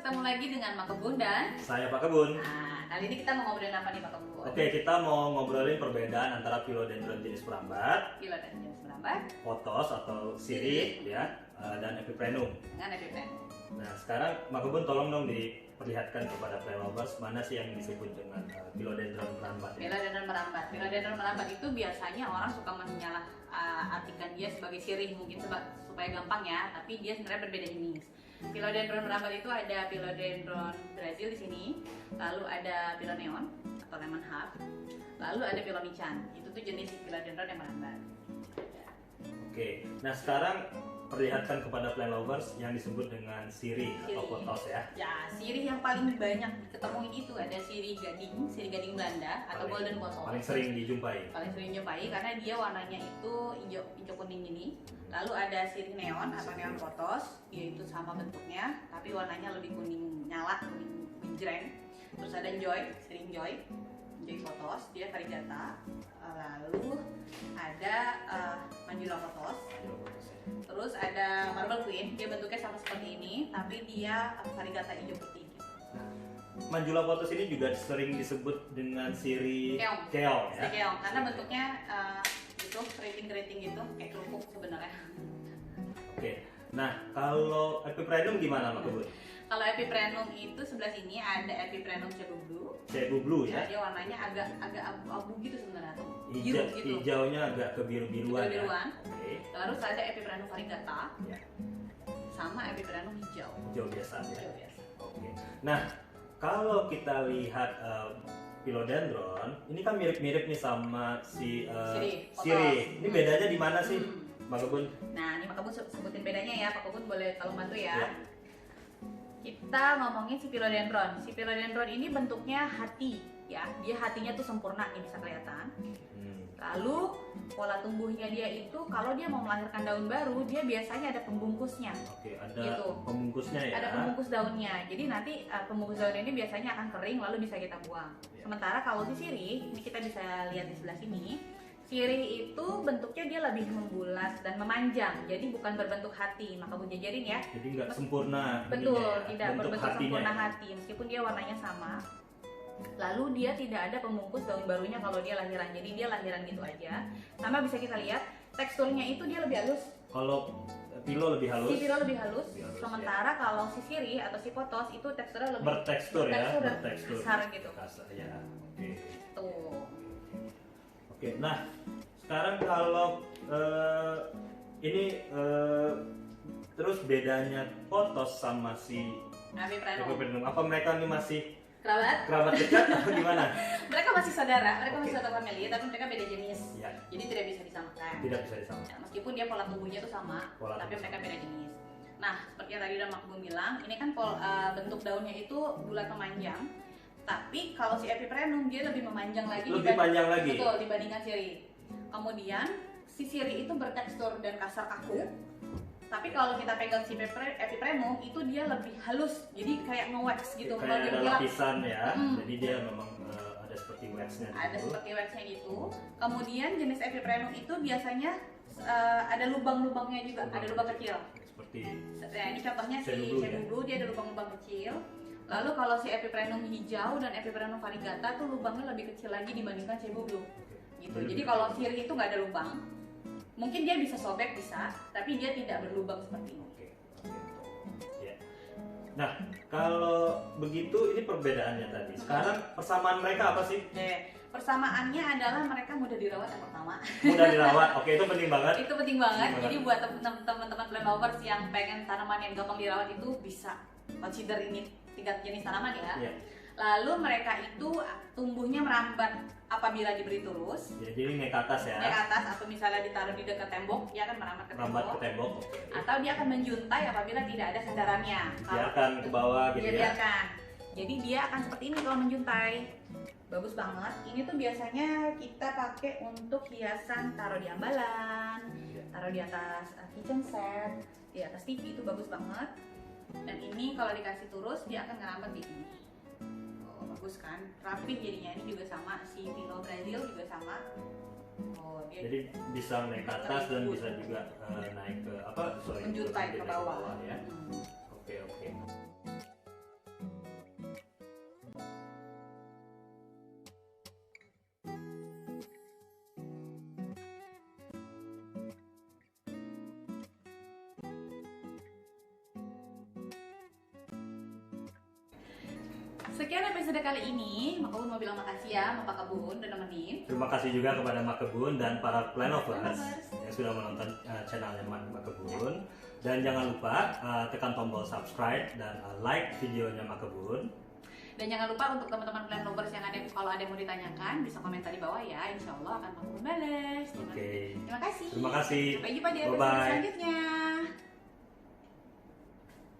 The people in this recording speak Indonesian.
Ketemu lagi dengan Mak Kebun dan Saya Pak Kebun. Nah, kali ini kita mau ngobrolin apa nih Pak Kebun? Oke, kita mau ngobrolin perbedaan antara philodendron jenis merambat, Philodendron jenis merambat, pothos atau sirih ya, dan epiprenum. dengan epiprenum. Nah, sekarang Mak Kebun tolong dong diperlihatkan kepada plant lovers mana sih yang disebut dengan philodendron merambat. Philodendron merambat. Philodendron merambat itu biasanya orang suka menyalah artikan dia sebagai sirih mungkin supaya gampang ya, tapi dia sebenarnya berbeda jenis. Philodendron merambat itu ada philodendron Brazil di sini, lalu ada philoneon atau lemon herb, lalu ada philomichan. Itu tuh jenis philodendron yang merambat. Oke, nah sekarang perlihatkan kepada plant lovers yang disebut dengan sirih atau pothos ya. Ya, sirih yang paling banyak diketemuin itu ada sirih gading Belanda atau golden pothos. Paling sering dijumpai. Paling sering dijumpai karena dia warnanya itu hijau kuning ini. Lalu ada sirih neon atau neon pothos, dia itu sama bentuknya tapi warnanya lebih kuning nyala, kuning menjreng. Terus ada sirih joy pothos, dia variegata. Lalu ada manjula pothos. Terus ada marble queen, dia bentuknya sama seperti ini tapi dia variegata hijau putih. Manjula pothos ini juga sering disebut dengan sirih keong ya. Sirih keong karena bentuknya itu keriting gitu, kayak kerupuk sebenarnya. Oke, nah kalau epiprenum gimana Mak Kebun? Kalau epiprenum itu sebelah sini ada epiprenum cebu blue. Cebu blue ya? Dia warnanya agak abu-abu gitu sebenarnya tuh. Hijaunya agak kebiru-biruan ya. Oke. Terus ada epiprenum variegata. Ya. Sama epiprenum hijau. Hijau biasa ya. Hijau biasa. Oke. Nah, kalau kita lihat philodendron, ini kan mirip-mirip nih sama si sirih. Ini bedanya di mana sih, Mak Kebun? Nah, ini Mak Kebun sebutin bedanya ya. Pak Kebun boleh tolong bantu ya. Kita ngomongin si philodendron. Si philodendron ini bentuknya hati ya. Dia hatinya tuh sempurna, ini bisa kelihatan. Lalu pola tumbuhnya dia itu kalau dia mau melahirkan daun baru, dia biasanya ada pembungkusnya. Oke, ada gitu. Pembungkusnya ya. Ada pembungkus daunnya. Jadi nanti pembungkus daun ini biasanya akan kering lalu bisa kita buang. Sementara kalau si sirih, ini kita bisa lihat di sebelah sini. Sirih itu bentuknya dia lebih membulas dan memanjang, jadi bukan berbentuk hati. Maka Kebun jajarin ya. Jadi nggak sempurna. Betul, ya, tidak berbentuk sempurna hati, meskipun dia warnanya sama. Lalu dia tidak ada pembungkus daun barunya kalau dia lahiran, jadi dia lahiran gitu aja. Sama bisa kita lihat teksturnya itu dia lebih halus. Kalau philo lebih halus. Si philo lebih halus. Sementara kalau si sirih atau si pothos itu teksturnya lebih bertekstur kasar gitu. Kasar ya. Oke. Tuh. Oke, nah sekarang kalau ini terus bedanya pothos sama si epiprenum, apa mereka ini masih kerabat dekat atau gimana? Mereka masih saudara, masih satu famili, tapi mereka beda jenis. Ya. Jadi tidak bisa disamakan. Tidak bisa disamakan. Ya, meskipun dia pola tumbuhnya itu sama, tapi mereka beda jenis. Nah, seperti yang tadi udah Mak Kebun bilang, ini kan bentuk daunnya itu bulat memanjang. Tapi kalau si epiprenum dia lebih memanjang lagi. Panjang lagi. Betul, dibandingkan sirih. Kemudian si sirih itu bertekstur dan kasar kaku. Tapi kalau kita pegang si epiprenum itu dia lebih halus, jadi kayak nge-wax gitu. Kayak ada lapisan ya, jadi dia memang ada seperti waxnya. Ada seperti waxnya gitu. Kemudian jenis epiprenum itu biasanya ada lubang-lubangnya juga, ada lubang kecil. Seperti. Nah, ini contohnya si cebu blue, dia ada lubang-lubang kecil. Lalu kalau si epiprenum hijau dan epiprenum variegata tuh lubangnya lebih kecil lagi dibandingkan cebu blue. Gitu. Jadi kalau sirih itu nggak ada lubang. Mungkin dia bisa sobek tapi dia tidak berlubang seperti ini. Ya. Nah, kalau begitu ini perbedaannya tadi. Sekarang persamaan mereka apa sih? Persamaannya adalah mereka mudah dirawat yang pertama. Mudah dirawat, oke, itu penting banget. Itu penting banget. Jadi buat teman-teman plant lovers yang pengen tanaman yang gampang dirawat itu bisa consider ini 3 jenis tanaman ya. Lalu mereka itu tumbuhnya merambat apabila diberi terus. Jadi naik ke atas ya. Naik ke atas atau misalnya ditaruh di dekat tembok, dia akan merambat ke tembok. Atau dia akan menjuntai apabila tidak ada sandarannya. Biarkan ke bawah gitu ya. Biarkan. Jadi dia akan seperti ini kalau menjuntai. Bagus banget. Ini tuh biasanya kita pakai untuk hiasan, taruh di ambalan, taruh di atas kitchen set, di atas TV, itu bagus banget. Dan ini kalau dikasih terus dia akan ngerambat di sini. Bagus kan, rapih jadinya. Ini juga sama, si philo Brazil juga sama. Jadi bisa naik ke atas dan bisa juga naik ke menjuntai ke bawah ya. Oke. Sekian episode kali ini. Mak Kebun mau bilang makasih ya sama Pak Kebun udah nemenin. Terima kasih juga kepada Mak Kebun dan para Planovers yang sudah menonton channelnya Mak Kebun. Dan jangan lupa tekan tombol subscribe dan like videonya Mak Kebun. Dan jangan lupa untuk teman-teman Plan Lovers yang ada, kalau ada yang mau ditanyakan bisa komentar di bawah ya. Insya Allah akan Mak Kebun balas. Oke. Terima kasih. Terima kasih. Sampai jumpa di episode Bye-bye. selanjutnya.